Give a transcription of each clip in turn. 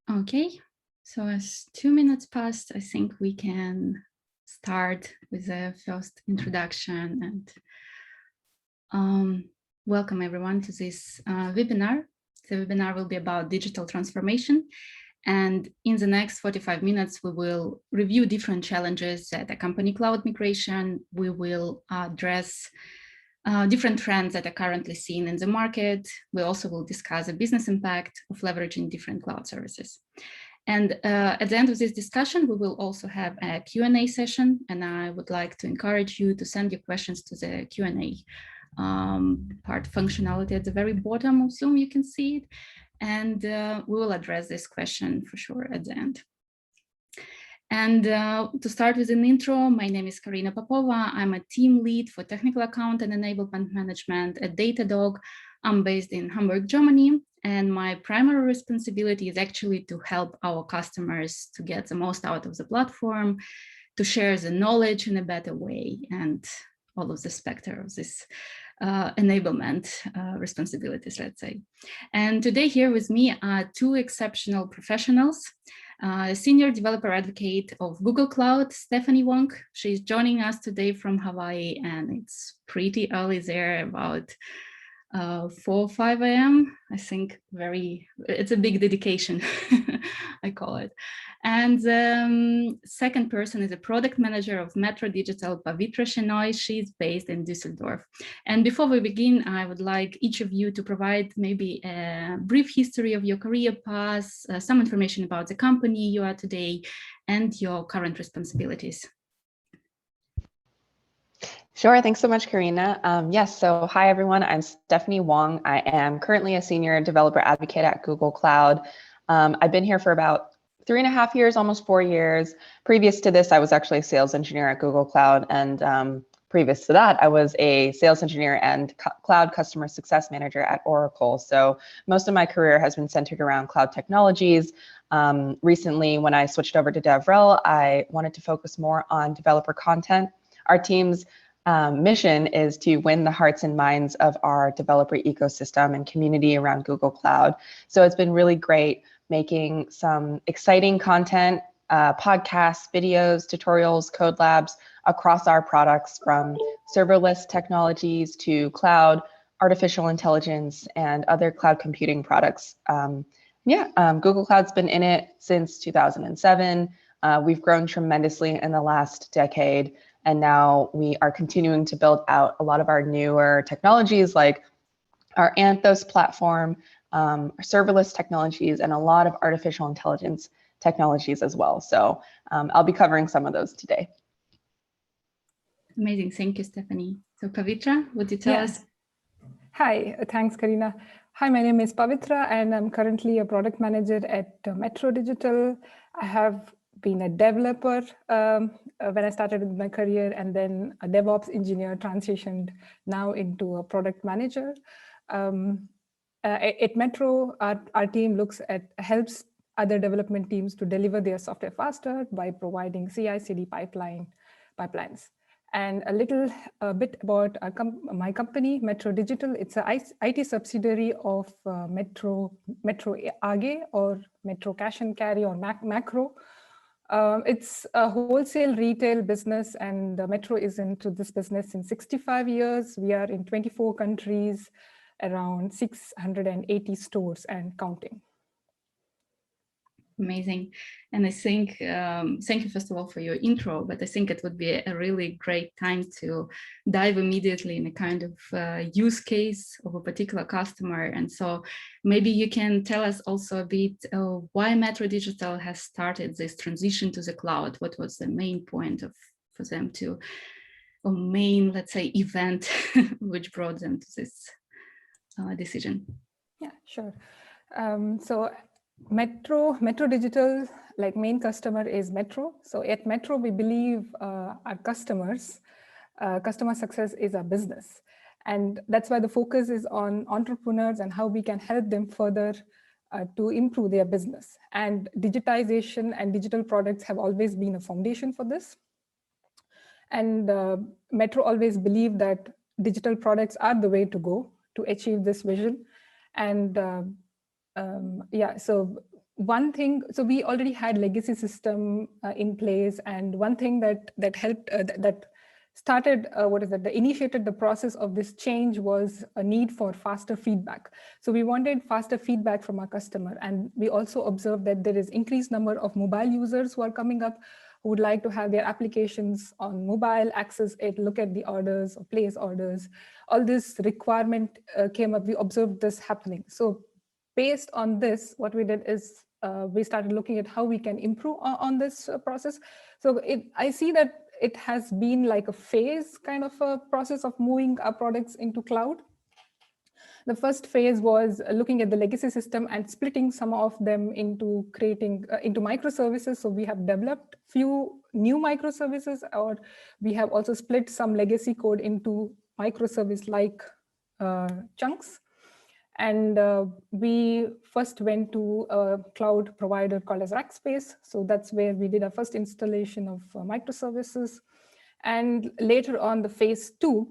Okay, so as 2 minutes passed, I think we can start with the first introduction and welcome everyone to this webinar. The webinar will be about digital transformation, and in the next 45 minutes, we will review different challenges that accompany cloud migration. We will address different trends that are currently seen in the market. We also will discuss the business impact of leveraging different cloud services. And at the end of this discussion, we will also have a Q&A session, and I would like to encourage you to send your questions to the Q&A part functionality at the very bottom of Zoom. You can see it, and we will address this question for sure at the end. And to start with an intro, my name is Karina Popova. I'm a team lead for technical account and enablement management at Datadog. I'm based in Hamburg, Germany, and my primary responsibility is actually to help our customers to get the most out of the platform, to share the knowledge in a better way, and all of the specter of this enablement responsibilities, let's say. And today here with me are two exceptional professionals. Senior developer advocate of Google Cloud, Stephanie Wong. She's joining us today from Hawaii, and it's pretty early there, about 4 or 5 a.m. I think it's a big dedication, I call it. And second person is a product manager of METRO.digital, Pavithra Shenoy. She's based in Düsseldorf. And before we begin, I would like each of you to provide maybe a brief history of your career path, some information about the company you are today, and your current responsibilities. Sure, thanks so much, Karina. Yes, so hi everyone, I'm Stephanie Wong. I am currently a senior developer advocate at Google Cloud. I've been here for about 3.5 years, almost 4 years. Previous to this, I was actually a sales engineer at Google Cloud, and previous to that, I was a sales engineer and cloud customer success manager at Oracle. So most of my career has been centered around cloud technologies. Recently, when I switched over to DevRel, I wanted to focus more on developer content. Our team's mission is to win the hearts and minds of our developer ecosystem and community around Google Cloud. So it's been really great making some exciting content, podcasts, videos, tutorials, code labs across our products, from serverless technologies to cloud, artificial intelligence, and other cloud computing products. Google Cloud's been in it since 2007. We've grown tremendously in the last decade. And now we are continuing to build out a lot of our newer technologies, like our Anthos platform, our serverless technologies, and a lot of artificial intelligence technologies as well. So I'll be covering some of those today. Amazing, thank you, Stephanie. So Pavithra, would you tell us? Hi, thanks, Karina. Hi, my name is Pavithra, and I'm currently a product manager at METRO.digital. I have been a developer when I started with my career, and then a DevOps engineer, transitioned now into a product manager. At Metro, our team helps other development teams to deliver their software faster by providing CI/CD pipelines. And a bit about my company, METRO.digital. It's an IT subsidiary of Metro AG, or Metro Cash and Carry, or Macro. It's a wholesale retail business, and Metro is into this business in 65 years. We are in 24 countries, around 680 stores and counting. Amazing. And I think, thank you first of all for your intro, but I think it would be a really great time to dive immediately in a kind of use case of a particular customer. And so maybe you can tell us also a bit why METRO.digital has started this transition to the cloud. What was the main point for them to, or main, let's say, event which brought them to this decision? Yeah, sure. So METRO.digital, like, main customer is Metro. So at Metro, we believe our customer success is a business. And that's why the focus is on entrepreneurs and how we can help them further to improve their business. And digitization and digital products have always been a foundation for this. And Metro always believed that digital products are the way to go to achieve this vision. And so one thing, so we already had legacy system in place, and one thing that helped, that started, that initiated the process of this change was a need for faster feedback. So we wanted faster feedback from our customer. And we also observed that there is increased number of mobile users who are coming up, who would like to have their applications on mobile, access it, look at the orders or place orders. All this requirement came up, we observed this happening. So based on this, what we did is we started looking at how we can improve on this process. So I see that it has been like a phase kind of a process of moving our products into cloud. The first phase was looking at the legacy system and splitting some of them into creating into microservices. So we have developed few new microservices, or we have also split some legacy code into microservice-like chunks. And we first went to a cloud provider called as Rackspace. So that's where we did our first installation of microservices. And later on the phase 2,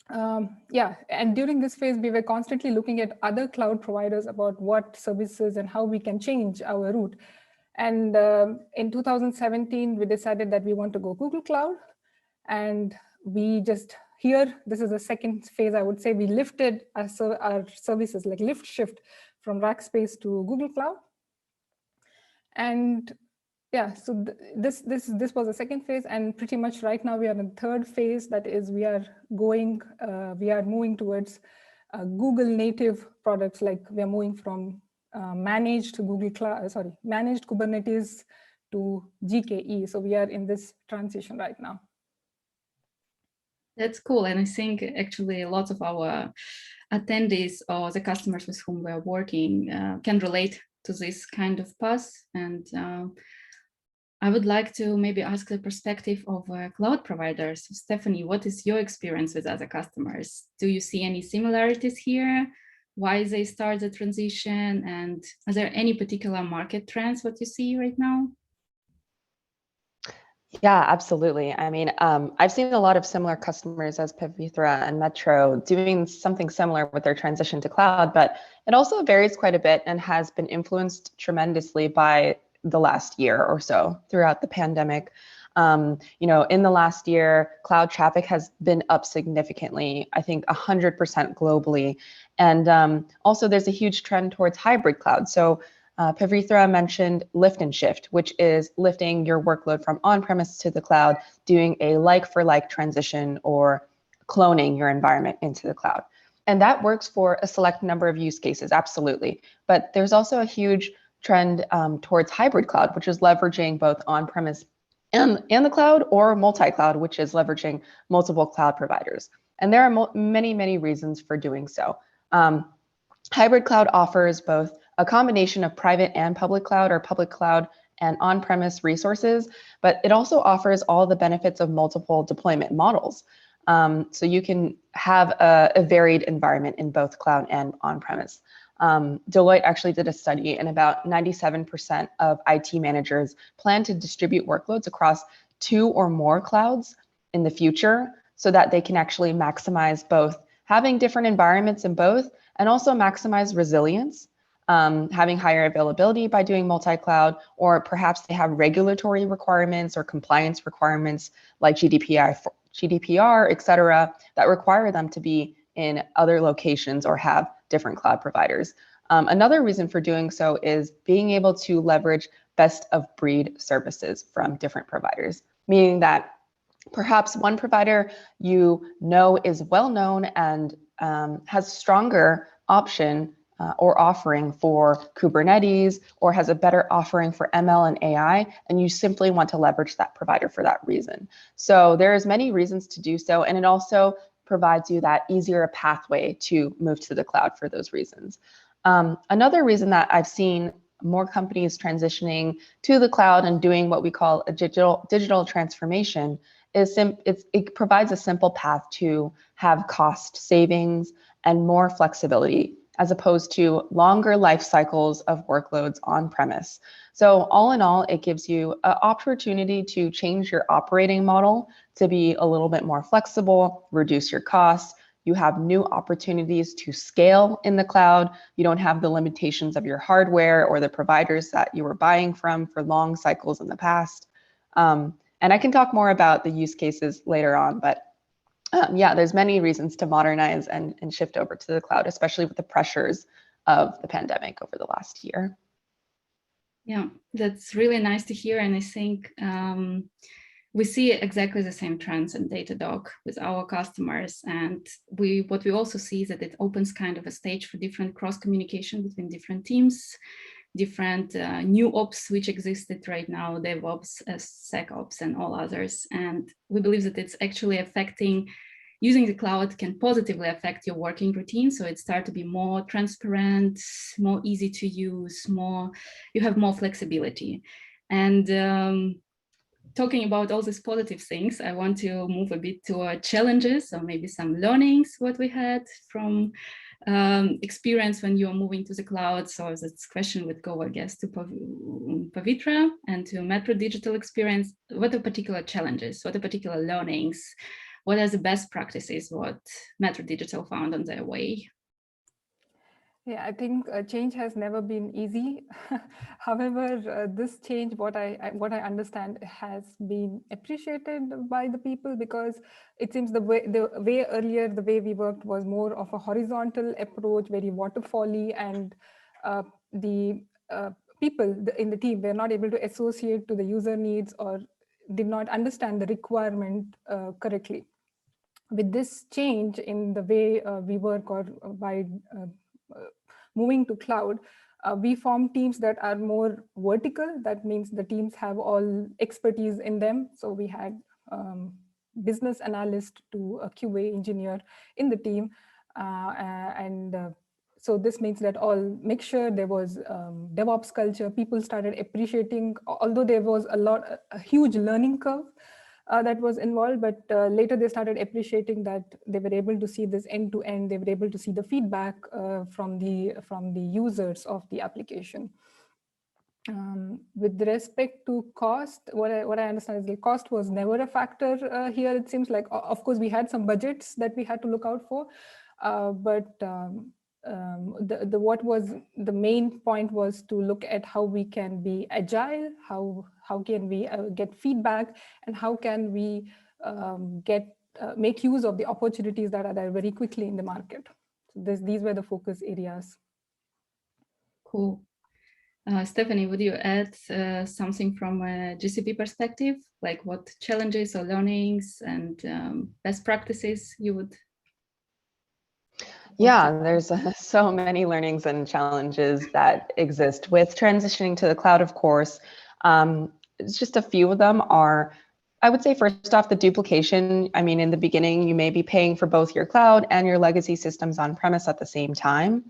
and during this phase, we were constantly looking at other cloud providers about what services and how we can change our route. And in 2017, we decided that we want to go Google Cloud. And we just, here, this is the second phase, I would say. We lifted our services, like lift shift from Rackspace to Google Cloud. And yeah, so this was the second phase, and pretty much right now we are in the third phase. That is, we are moving towards Google native products. Like we are moving from managed Google Cloud, managed Kubernetes to GKE. So we are in this transition right now. That's cool. And I think actually lots of our attendees or the customers with whom we are working can relate to this kind of path. And I would like to maybe ask the perspective of cloud providers. Stephanie, what is your experience with other customers? Do you see any similarities here? Why they start the transition? And are there any particular market trends what you see right now? Yeah, absolutely. I mean, I've seen a lot of similar customers as Pavithra and Metro doing something similar with their transition to cloud, but it also varies quite a bit and has been influenced tremendously by the last year or so throughout the pandemic. In the last year, cloud traffic has been up significantly, I think 100% globally. And also there's a huge trend towards hybrid cloud. So Pavithra mentioned lift and shift, which is lifting your workload from on-premise to the cloud, doing a like-for-like transition or cloning your environment into the cloud. And that works for a select number of use cases, absolutely. But there's also a huge trend towards hybrid cloud, which is leveraging both on-premise and the cloud, or multi-cloud, which is leveraging multiple cloud providers. And there are many, many reasons for doing so. Hybrid cloud offers both a combination of private and public cloud, or public cloud and on-premise resources, but it also offers all the benefits of multiple deployment models. So you can have a varied environment in both cloud and on-premise. Deloitte actually did a study, and about 97% of IT managers plan to distribute workloads across 2 or more clouds in the future, so that they can actually maximize both having different environments in both, and also maximize resilience, having higher availability by doing multi-cloud, or perhaps they have regulatory requirements or compliance requirements like GDPR, et cetera, that require them to be in other locations or have different cloud providers. Another reason for doing so is being able to leverage best of breed services from different providers, meaning that perhaps one provider is well known and has stronger option or offering for Kubernetes, or has a better offering for ML and AI, and you simply want to leverage that provider for that reason. So there's many reasons to do so, and it also provides you that easier pathway to move to the cloud for those reasons. Another reason that I've seen more companies transitioning to the cloud and doing what we call a digital transformation is it provides a simple path to have cost savings and more flexibility, as opposed to longer life cycles of workloads on premise. So all in all, it gives you an opportunity to change your operating model to be a little bit more flexible, reduce your costs, You have new opportunities to scale in the cloud. You don't have the limitations of your hardware or the providers that you were buying from for long cycles in the past. And I can talk more about the use cases later on, but yeah, there's many reasons to modernize and shift over to the cloud, especially with the pressures of the pandemic over the last year. Yeah, that's really nice to hear. And I think we see exactly the same trends in Datadog with our customers. And what we also see is that it opens kind of a stage for different cross communication between different teams, different new ops which existed right now, DevOps, SecOps, and all others. And we believe that it's actually affecting, using the cloud can positively affect your working routine. So it starts to be more transparent, more easy to use, you have more flexibility. And talking about all these positive things, I want to move a bit to our challenges, or maybe some learnings, what we had from experience when you're moving to the cloud. So this question would go, I guess, to Pavithra and to METRO.digital experience. What are particular challenges? What are particular learnings? What are the best practices what METRO.digital found on their way? Yeah, I think change has never been easy. However, this change, what I understand, has been appreciated by the people, because it seems the way earlier the way we worked was more of a horizontal approach, very waterfally, and the people in the team were not able to associate to the user needs or did not understand the requirement correctly. With this change in the way we work, or by moving to cloud, we form teams that are more vertical. That means the teams have all expertise in them. So we had business analyst to a QA engineer in the team. So this makes that all mixture. There was DevOps culture. People started appreciating, although there was a huge learning curve that was involved, but later they started appreciating that they were able to see this end to end. They were able to see the feedback from the users of the application. With respect to cost, what I understand is the cost was never a factor here. It seems like, of course, we had some budgets that we had to look out for, but what was the main point was to look at how we can be agile, how can we get feedback, and how can we make use of the opportunities that are there very quickly in the market. So these were the focus areas. Cool. Stephanie, would you add something from a GCP perspective, like what challenges or learnings and best practices you would? Yeah, there's so many learnings and challenges that exist with transitioning to the cloud, of course. Just a few of them are, I would say, first off, the duplication. I mean, in the beginning, you may be paying for both your cloud and your legacy systems on-premise at the same time.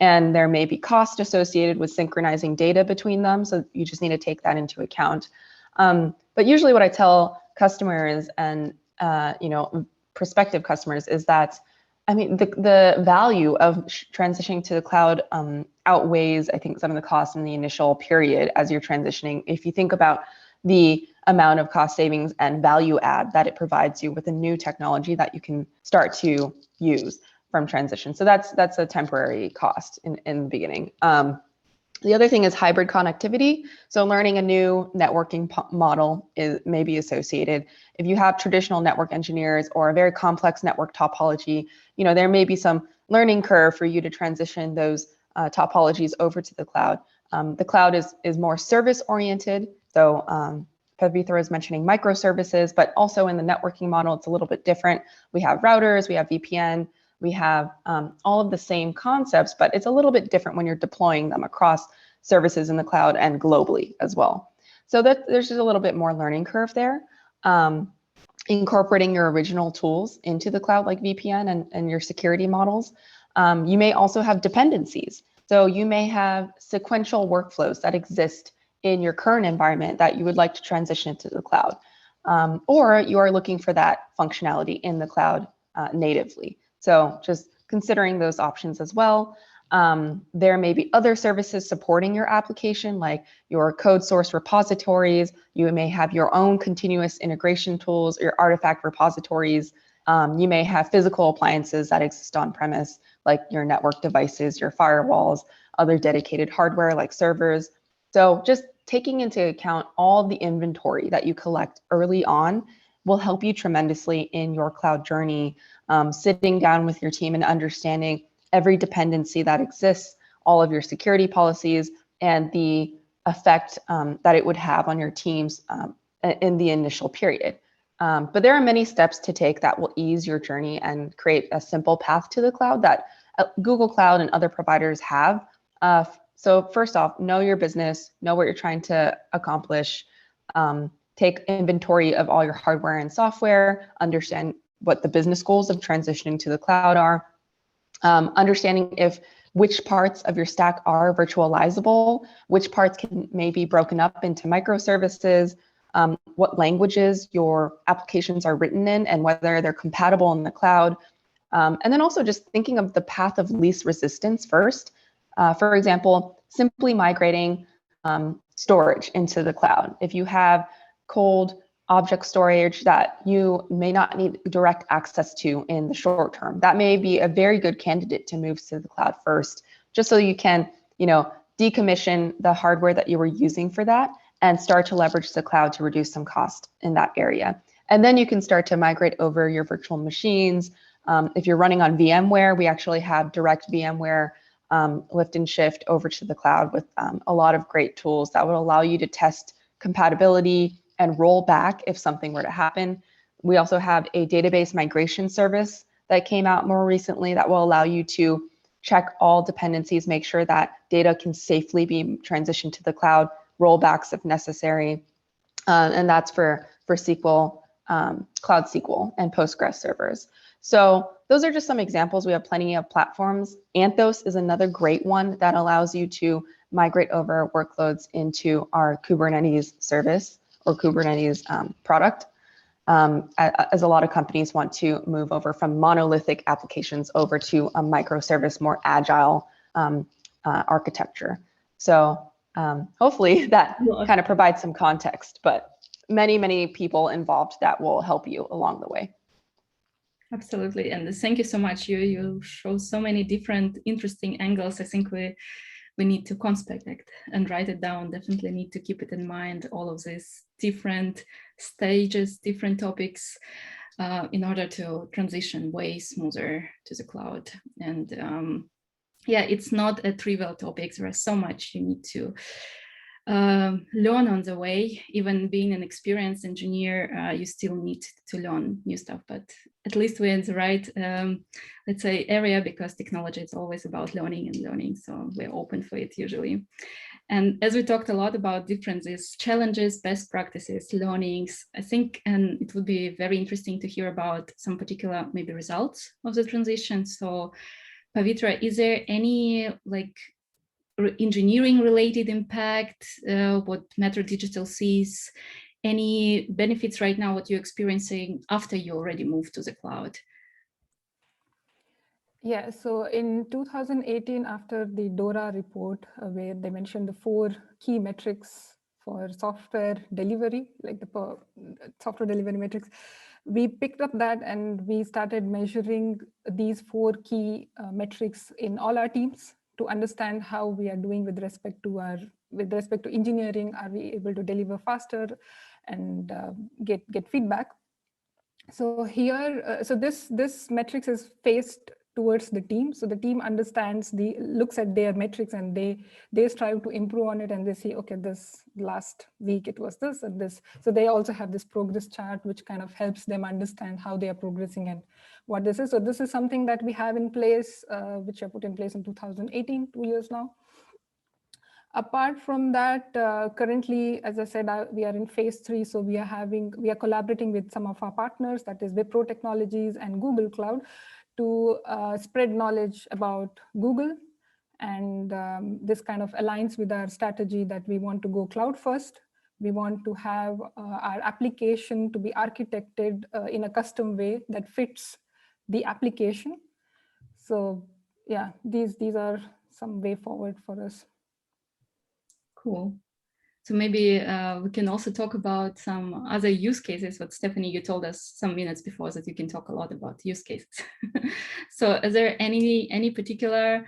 And there may be cost associated with synchronizing data between them. So you just need to take that into account. But usually what I tell customers and prospective customers is that, I mean, the value of transitioning to the cloud outweighs, I think, some of the costs in the initial period as you're transitioning. If you think about the amount of cost savings and value add that it provides you with a new technology that you can start to use from transition. So that's a temporary cost in the beginning. The other thing is hybrid connectivity. So learning a new networking model may be associated. If you have traditional network engineers or a very complex network topology, there may be some learning curve for you to transition those topologies over to the cloud. The cloud is more service oriented. So Pavithra is mentioning microservices, but also in the networking model, it's a little bit different. We have routers, we have VPN, we have all of the same concepts, but it's a little bit different when you're deploying them across services in the cloud and globally as well. So there's just a little bit more learning curve there. Incorporating your original tools into the cloud, like VPN and your security models. You may also have dependencies. So you may have sequential workflows that exist in your current environment that you would like to transition to the cloud. Or you are looking for that functionality in the cloud natively. So just considering those options as well. There may be other services supporting your application, like your code source repositories. You may have your own continuous integration tools, your artifact repositories, You may have physical appliances that exist on premise, like your network devices, your firewalls, other dedicated hardware like servers. So just taking into account all the inventory that you collect early on will help you tremendously in your cloud journey. Sitting down with your team and understanding every dependency that exists, all of your security policies, and the effect that it would have on your teams in the initial period. But there are many steps to take that will ease your journey and create a simple path to the cloud that Google Cloud and other providers have. So first off, know your business, know what you're trying to accomplish, take inventory of all your hardware and software, understand what the business goals of transitioning to the cloud are, understanding which parts of your stack are virtualizable, which parts can maybe broken up into microservices, what languages your applications are written in and whether they're compatible in the cloud. And then also just thinking of the path of least resistance first. For example, simply migrating storage into the cloud. If you have cold object storage that you may not need direct access to in the short term, that may be a very good candidate to move to the cloud first, just so you can, decommission the hardware that you were using for that and start to leverage the cloud to reduce some cost in that area. And then you can start to migrate over your virtual machines. If you're running on VMware, we actually have direct VMware lift and shift over to the cloud with a lot of great tools that would allow you to test compatibility and roll back if something were to happen. We also have a database migration service that came out more recently that will allow you to check all dependencies, make sure that data can safely be transitioned to the cloud, rollbacks if necessary. And that's for SQL, Cloud SQL and Postgres servers. So those are just some examples. We have plenty of platforms. Anthos is another great one that allows you to migrate over workloads into our Kubernetes service or Kubernetes product, as a lot of companies want to move over from monolithic applications over to a microservice, more agile architecture. So hopefully that kind of provides some context, but many people involved that will help you along the way. Absolutely, and thank you so much. You show so many different interesting angles. I think we need to conspect and write it down. Definitely need to keep it in mind, all of these different stages, different topics, in order to transition way smoother to the cloud. And yeah, it's not a trivial topic. There is so much you need to learn on the way. Even being an experienced engineer, you still need to learn new stuff, but at least we're in the right, let's say, area, because technology is always about learning and learning. So we're open for it usually. And as we talked a lot about differences, challenges, best practices, learnings, I think, and it would be very interesting to hear about some particular maybe results of the transition. So Pavithra, is there any engineering related impact, what METRO.digital sees, any benefits right now, what you're experiencing after you already moved to the cloud? Yeah, so in 2018, after the DORA report, where they mentioned the 4 key metrics for software delivery, like the software delivery metrics, we picked up that and we started measuring these 4 key metrics in all our teams to understand how we are doing with respect to engineering. Are we able to deliver faster and get feedback? So here, so this metrics is faced towards the team. So the team understands, looks at their metrics, and they strive to improve on it, and they see, okay, this last week it was this and this. So they also have this progress chart, which kind of helps them understand how they are progressing and what this is. So this is something that we have in place, which I put in place in 2018, 2 years now. Apart from that, currently, as I said, we are in phase 3. So we are collaborating with some of our partners, that is Wipro Technologies and Google Cloud, to spread knowledge about Google. And this kind of aligns with our strategy that we want to go cloud first. We want to have our application to be architected in a custom way that fits the application. So yeah, these are some way forward for us. Cool. So maybe we can also talk about some other use cases. What Stephanie, you told us some minutes before that you can talk a lot about use cases. So is there any particular,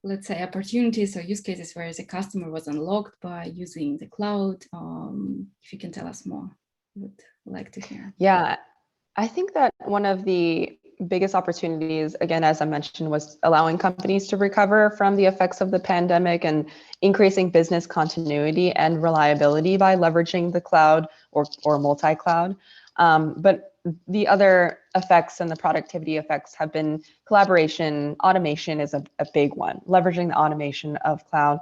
let's say, opportunities or use cases where the customer was unlocked by using the cloud? If you can tell us more, would like to hear. Yeah, I think that one of the biggest opportunities, again, as I mentioned, was allowing companies to recover from the effects of the pandemic and increasing business continuity and reliability by leveraging the cloud or multi-cloud. But the other effects and the productivity effects have been collaboration. Automation is a big one, leveraging the automation of cloud,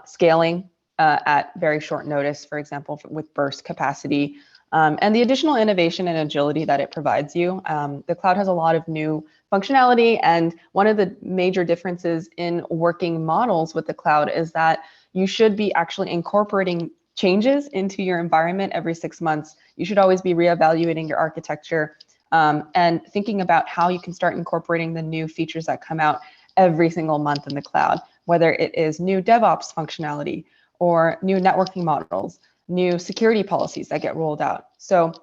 scaling at very short notice, for example, with burst capacity, and the additional innovation and agility that it provides you. The cloud has a lot of new functionality, and one of the major differences in working models with the cloud is that you should be actually incorporating changes into your environment every 6 months. You should always be reevaluating your architecture and thinking about how you can start incorporating the new features that come out every single month in the cloud, whether it is new DevOps functionality or new networking models, new security policies that get rolled out. So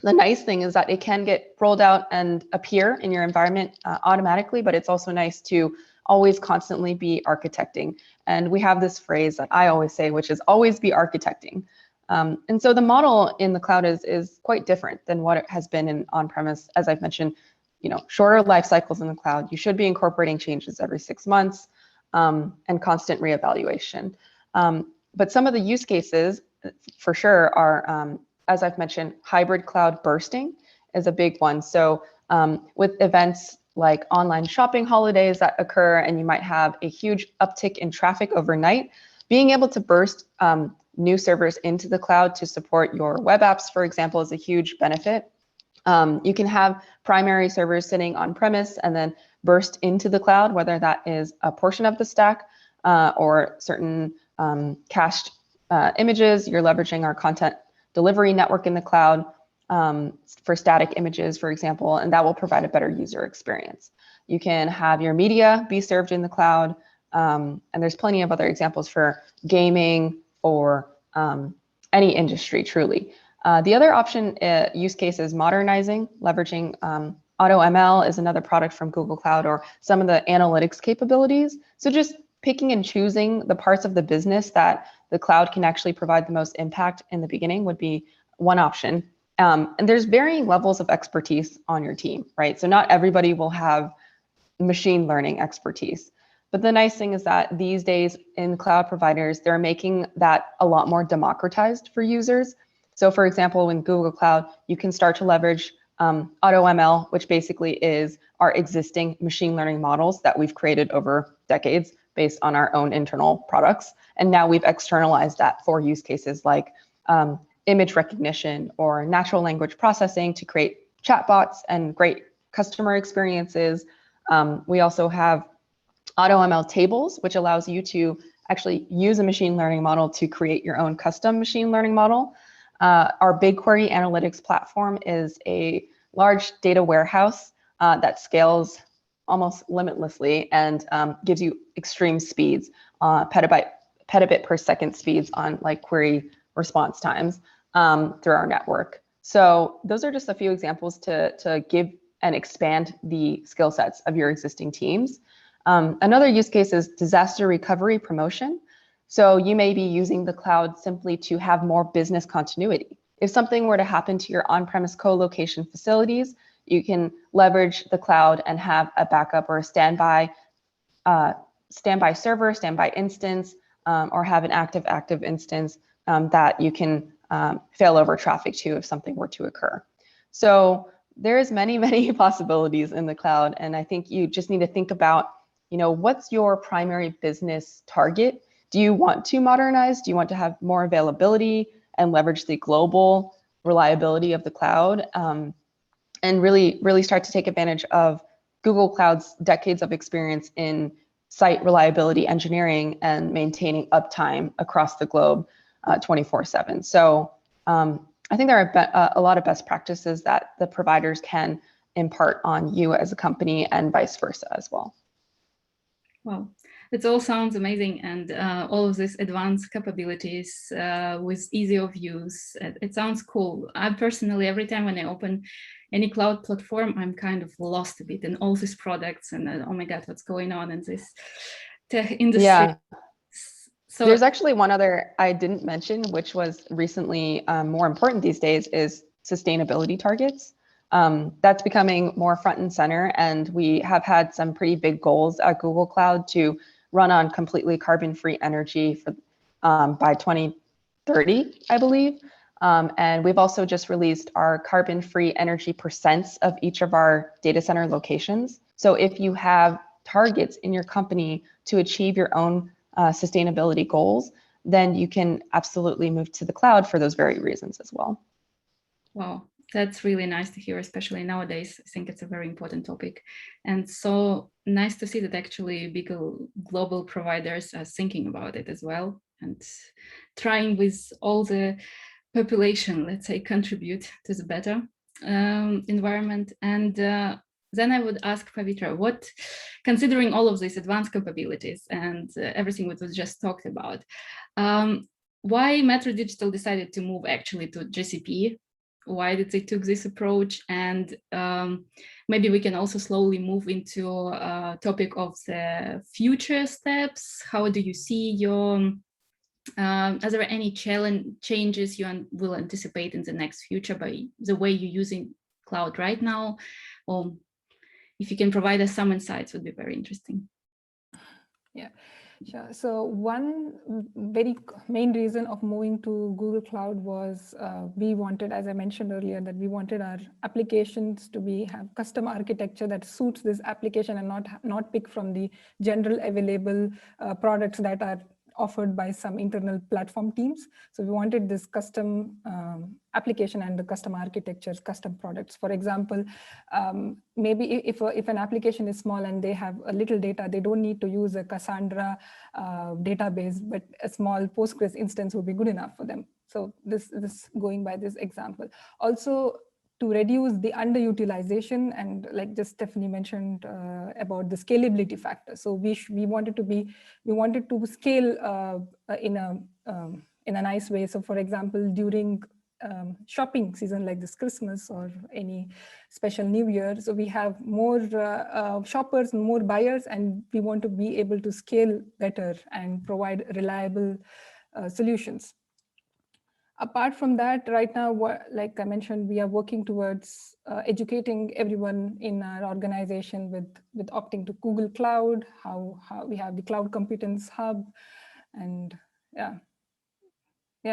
the nice thing is that it can get rolled out and appear in your environment automatically, but it's also nice to always constantly be architecting. And we have this phrase that I always say, which is always be architecting. And so the model in the cloud is quite different than what it has been in on-premise. As I've mentioned, shorter life cycles in the cloud. You should be incorporating changes every 6 months and constant reevaluation. But some of the use cases for sure are, as I've mentioned, hybrid cloud bursting is a big one. So with events like online shopping holidays that occur, and you might have a huge uptick in traffic overnight, being able to burst new servers into the cloud to support your web apps, for example, is a huge benefit. You can have primary servers sitting on premise and then burst into the cloud, whether that is a portion of the stack or certain cached images. You're leveraging our content delivery network in the cloud for static images, for example, and that will provide a better user experience. You can have your media be served in the cloud, and there's plenty of other examples for gaming or any industry, truly. The other option use case is modernizing, leveraging AutoML is another product from Google Cloud, or some of the analytics capabilities. So just picking and choosing the parts of the business that the cloud can actually provide the most impact in the beginning would be one option. And there's varying levels of expertise on your team, right? So not everybody will have machine learning expertise. But the nice thing is that these days in cloud providers, they're making that a lot more democratized for users. So for example, in Google Cloud, you can start to leverage AutoML, which basically is our existing machine learning models that we've created over decades based on our own internal products. And now we've externalized that for use cases like image recognition or natural language processing to create chatbots and great customer experiences. We also have AutoML tables, which allows you to actually use a machine learning model to create your own custom machine learning model. Our BigQuery analytics platform is a large data warehouse that scales almost limitlessly and gives you extreme speeds, petabit per second speeds on like query response times through our network. So those are just a few examples to give and expand the skill sets of your existing teams. Another use case is disaster recovery promotion. So you may be using the cloud simply to have more business continuity. If something were to happen to your on-premise co-location facilities, you can leverage the cloud and have a backup or a standby server, standby instance, or have an active instance that you can fail over traffic to if something were to occur. So there's many possibilities in the cloud, and I think you just need to think about, what's your primary business target? Do you want to modernize? Do you want to have more availability and leverage the global reliability of the cloud? And really start to take advantage of Google Cloud's decades of experience in site reliability engineering and maintaining uptime across the globe 24/7. So I think there are a lot of best practices that the providers can impart on you as a company and vice versa as well. Wow. It all sounds amazing, and all of these advanced capabilities with easy of use. It sounds cool. I personally, every time when I open any cloud platform, I'm kind of lost a bit in all these products, and oh my God, what's going on in this tech industry? Yeah. So there's actually one other I didn't mention, which was recently more important these days, is sustainability targets. That's becoming more front and center, and we have had some pretty big goals at Google Cloud to run on completely carbon-free energy for by 2030, I believe. And we've also just released our carbon-free energy percents of each of our data center locations. So if you have targets in your company to achieve your own sustainability goals, then you can absolutely move to the cloud for those very reasons as well. Wow, that's really nice to hear, especially nowadays. I think it's a very important topic. And so nice to see that actually big global providers are thinking about it as well and trying with all the population, let's say, contribute to the better environment. And then I would ask Pavithra, what, considering all of these advanced capabilities and everything that was just talked about, why METRO.digital decided to move actually to GCP? Why did they took this approach? And maybe we can also slowly move into a topic of the future steps. How do you see your, are there any changes you will anticipate in the next future by the way you're using cloud right now? Or if you can provide us some insights, would be very interesting. Yeah, sure. So one very main reason of moving to Google Cloud was we wanted, as I mentioned earlier, that we wanted our applications to have custom architecture that suits this application and not pick from the general available products that are offered by some internal platform teams. So we wanted this custom application and the custom architectures, custom products. For example, maybe if an application is small and they have a little data, they don't need to use a Cassandra database, but a small Postgres instance would be good enough for them. So this going by this example. Also, to reduce the underutilization, and like just Stephanie mentioned about the scalability factor. So we wanted to scale in a nice way. So for example, during shopping season like this Christmas or any special New Year, so we have more shoppers, more buyers, and we want to be able to scale better and provide reliable solutions. Apart from that, right now, like I mentioned, we are working towards educating everyone in our organization with opting to Google Cloud, how we have the Cloud Competence Hub, and yeah.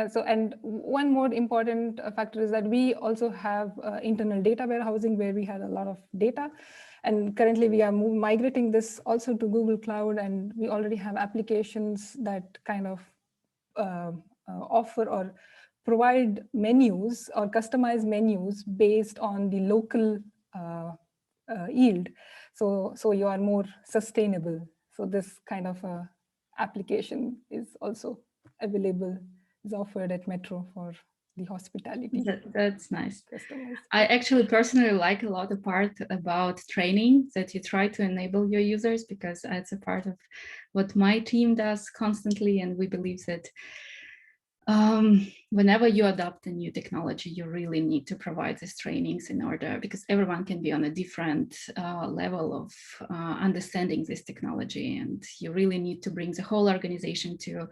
So, and one more important factor is that we also have internal data warehousing where we had a lot of data. And currently we are migrating this also to Google Cloud, and we already have applications that kind of offer or provide menus or customize menus based on the local yield. So you are more sustainable. So this kind of application is also available, is offered at Metro for the hospitality. That's nice. Customized. I actually personally like a lot the part about training that you try to enable your users, because it's a part of what my team does constantly. And we believe that whenever you adopt a new technology, you really need to provide these trainings in order, because everyone can be on a different level of understanding this technology. And you really need to bring the whole organization to,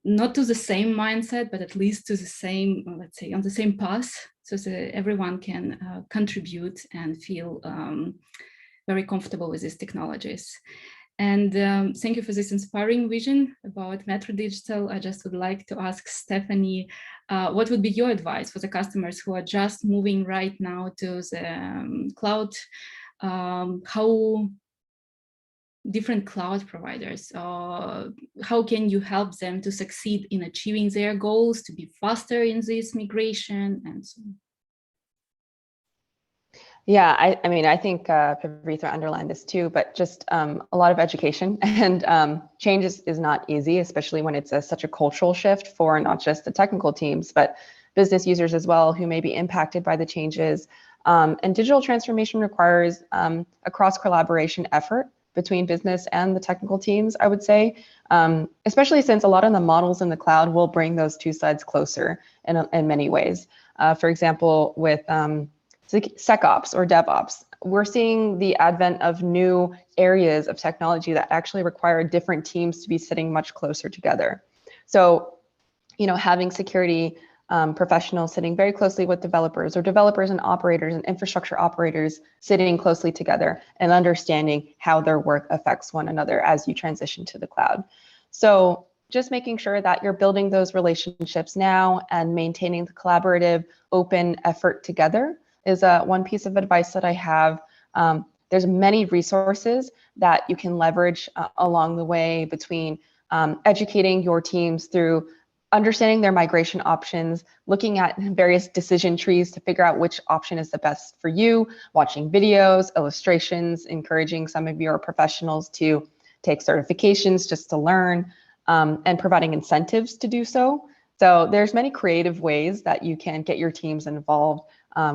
not to the same mindset, but at least to the same, let's say, on the same path, so that everyone can contribute and feel very comfortable with these technologies. And thank you for this inspiring vision about METRO.digital. I just would like to ask Stephanie, what would be your advice for the customers who are just moving right now to the cloud? How different cloud providers, how can you help them to succeed in achieving their goals, to be faster in this migration and so on? Yeah, I mean, I think Pavithra underlined this too, but just a lot of education and change is not easy, especially when it's such a cultural shift for not just the technical teams, but business users as well, who may be impacted by the changes. And digital transformation requires a cross-collaboration effort between business and the technical teams, I would say, especially since a lot of the models in the cloud will bring those two sides closer in many ways. For example, with SecOps or DevOps, we're seeing the advent of new areas of technology that actually require different teams to be sitting much closer together. So, having security professionals sitting very closely with developers, or developers and operators and infrastructure operators sitting closely together and understanding how their work affects one another as you transition to the cloud. So just making sure that you're building those relationships now and maintaining the collaborative, open effort together is one piece of advice that I have. There's many resources that you can leverage along the way between educating your teams through understanding their migration options, looking at various decision trees to figure out which option is the best for you, watching videos, illustrations, encouraging some of your professionals to take certifications just to learn, and providing incentives to do so. So there's many creative ways that you can get your teams involved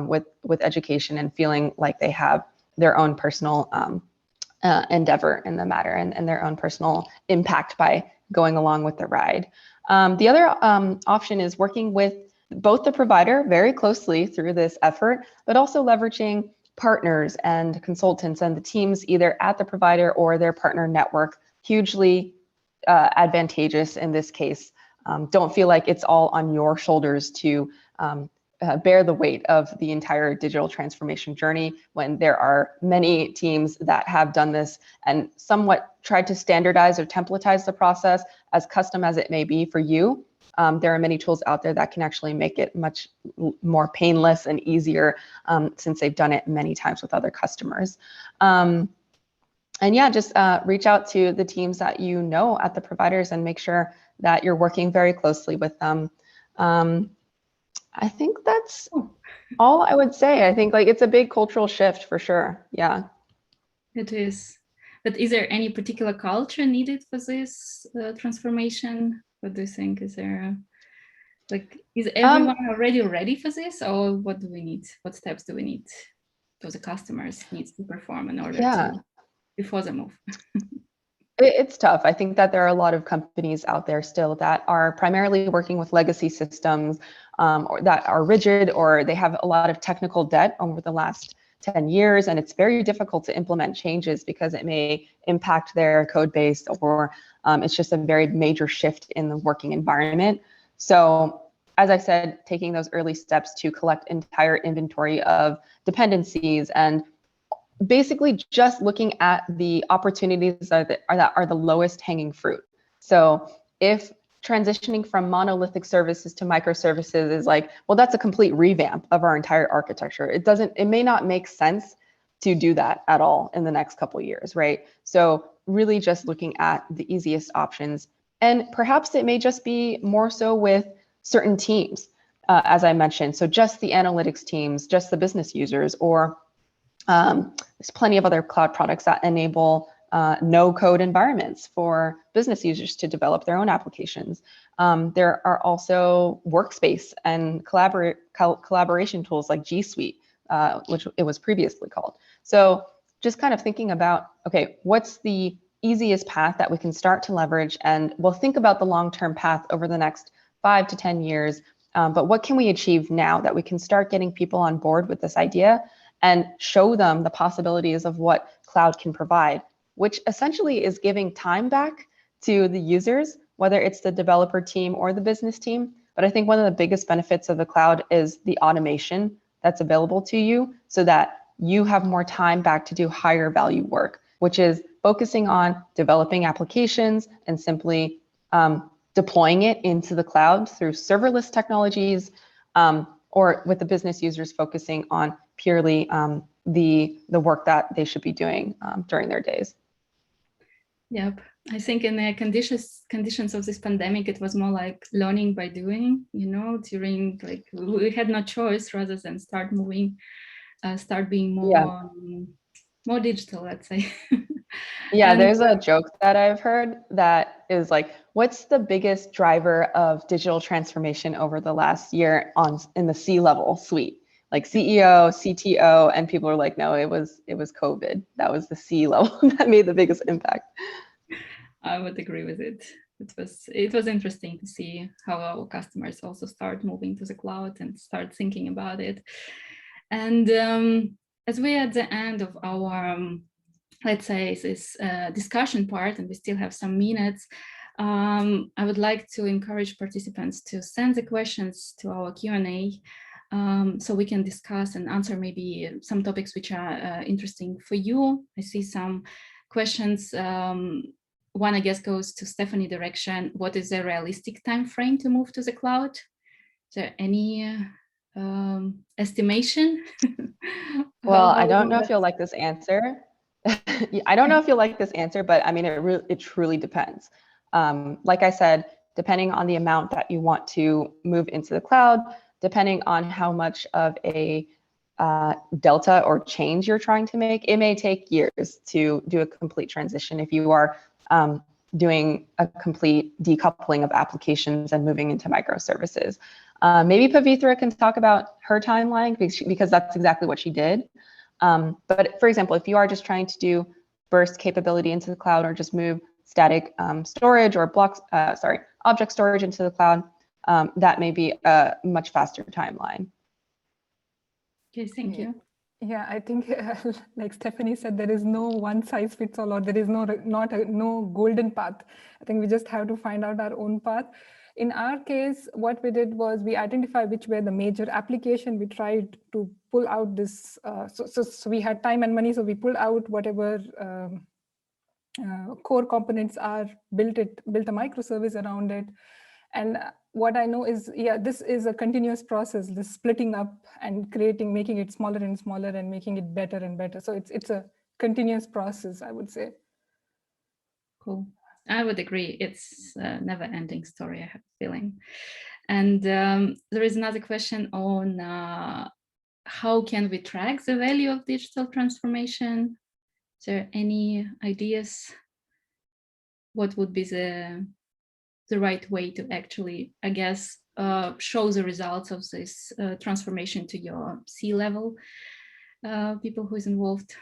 with education and feeling like they have their own personal endeavor in the matter and their own personal impact by going along with the ride. The other option is working with both the provider very closely through this effort, but also leveraging partners and consultants and the teams either at the provider or their partner network. Hugely advantageous in this case. Don't feel like it's all on your shoulders to bear the weight of the entire digital transformation journey when there are many teams that have done this and somewhat tried to standardize or templatize the process as custom as it may be for you. There are many tools out there that can actually make it much more painless and easier since they've done it many times with other customers. And yeah, just reach out to the teams that you know at the providers and make sure that you're working very closely with them. I think that's all I would say. I think like it's a big cultural shift for sure. Yeah. It is. But is there any particular culture needed for this transformation? What do you think? Is there is everyone already ready for this, or what do we need? What steps do we need? Do the customers need to perform in order to before the move? It's tough. I think that there are a lot of companies out there still that are primarily working with legacy systems or that are rigid, or they have a lot of technical debt over the last 10 years. And it's very difficult to implement changes because it may impact their code base, or it's just a very major shift in the working environment. So as I said, taking those early steps to collect entire inventory of dependencies and basically just looking at the opportunities that are the lowest hanging fruit. So if transitioning from monolithic services to microservices is like, well, that's a complete revamp of our entire architecture. It may not make sense to do that at all in the next couple of years, right? So really just looking at the easiest options. And perhaps it may just be more so with certain teams, as I mentioned. So just the analytics teams, just the business users, or there's plenty of other cloud products that enable no-code environments for business users to develop their own applications. There are also workspace and collaboration tools like G Suite, which it was previously called. So just kind of thinking about, okay, what's the easiest path that we can start to leverage? And we'll think about the long-term path over the next 5 to 10 years. But what can we achieve now that we can start getting people on board with this idea and show them the possibilities of what cloud can provide, which essentially is giving time back to the users, whether it's the developer team or the business team. But I think one of the biggest benefits of the cloud is the automation that's available to you so that you have more time back to do higher value work, which is focusing on developing applications and simply deploying it into the cloud through serverless technologies, or with the business users focusing on purely the work that they should be doing during their days. Yep, I think in the conditions of this pandemic, it was more like learning by doing. During we had no choice rather than start being more digital, let's say. Yeah, there's a joke that I've heard that is like, what's the biggest driver of digital transformation over the last year in the C-level suite? like CEO, CTO, and people were like, no, it was COVID. That was the C level that made the biggest impact. I would agree with it. It was interesting to see how our customers also start moving to the cloud and start thinking about it. And as we're at the end of our, let's say, this discussion part, and we still have some minutes, I would like to encourage participants to send the questions to our Q&A so we can discuss and answer maybe some topics which are interesting for you. I see some questions. One, I guess, goes to Stephanie direction. What is the realistic time frame to move to the cloud? Is there any estimation? Well, I don't know if you'll like this answer. I don't know if you'll like this answer, but I mean, it truly depends. Like I said, depending on the amount that you want to move into the cloud, depending on how much of a delta or change you're trying to make, it may take years to do a complete transition if you are doing a complete decoupling of applications and moving into microservices. Maybe Pavithra can talk about her timeline because that's exactly what she did. But for example, if you are just trying to do burst capability into the cloud or just move static storage or object storage into the cloud, that may be a much faster timeline. Okay, thank you. Yeah, I think like Stephanie said, there is no one size fits all, or there is no golden path. I think we just have to find out our own path. In our case, what we did was we identified which were the major application. We tried to pull out this, so we had time and money, so we pulled out whatever core components are, built a microservice around it. And what I know is, yeah, this is a continuous process, this splitting up and making it smaller and smaller and making it better and better. So it's a continuous process, I would say. Cool. I would agree. It's a never-ending story, I have a feeling. And there is another question on how can we track the value of digital transformation? Is there any ideas? What would be the right way to actually, I guess, show the results of this transformation to your C-level people who is involved?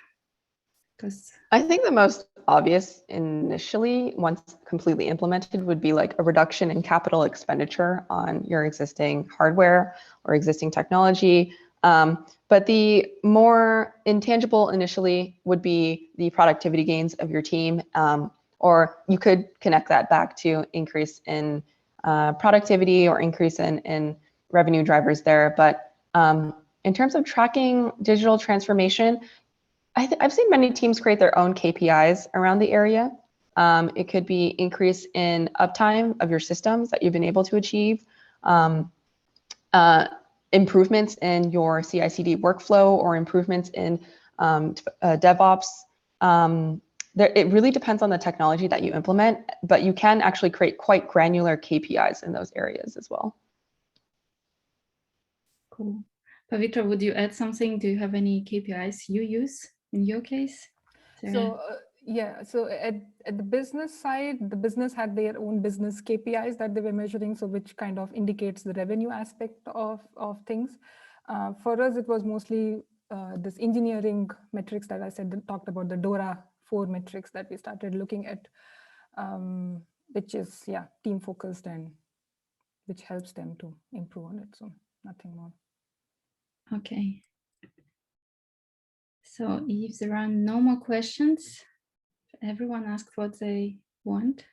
Because I think the most obvious initially, once completely implemented, would be like a reduction in capital expenditure on your existing hardware or existing technology. But the more intangible initially would be the productivity gains of your team, or you could connect that back to increase in productivity or increase in revenue drivers there. But in terms of tracking digital transformation, I've seen many teams create their own KPIs around the area. It could be increase in uptime of your systems that you've been able to achieve, improvements in your CI/CD workflow, or improvements in DevOps. It really depends on the technology that you implement, but you can actually create quite granular KPIs in those areas as well. Cool. Pavithra, would you add something? Do you have any KPIs you use in your case? So yeah, so at the business side, the business had their own business KPIs that they were measuring, so which kind of indicates the revenue aspect of things. For us, it was mostly this engineering metrics that I talked about, the DORA 4 metrics that we started looking at, which is, yeah, team focused and which helps them to improve on it. So nothing more. Okay. So if there are no more questions, everyone asked what they want.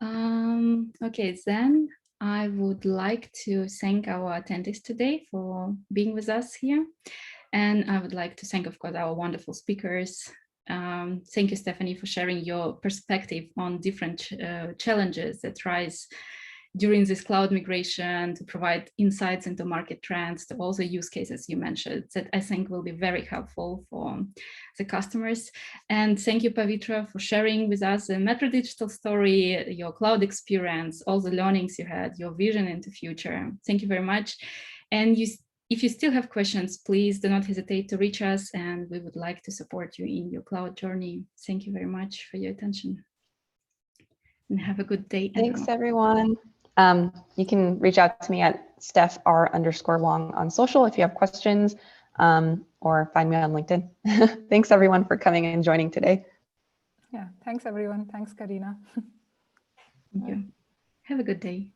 Okay, then I would like to thank our attendees today for being with us here. And I would like to thank, of course, our wonderful speakers. Thank you, Stephanie, for sharing your perspective on different challenges that rise during this cloud migration, to provide insights into market trends, to all the use cases you mentioned that I think will be very helpful for the customers. And thank you, Pavithra, for sharing with us the METRO.digital story, your cloud experience, all the learnings you had, your vision into future. Thank you very much. And if you still have questions, please do not hesitate to reach us, and we would like to support you in your cloud journey. Thank you very much for your attention. And have a good day. Thanks, everyone. You can reach out to me at Steph_R_Wong on social if you have questions, or find me on LinkedIn. Thanks everyone for coming and joining today. Yeah, thanks everyone. Thanks, Karina. Thank you. Have a good day.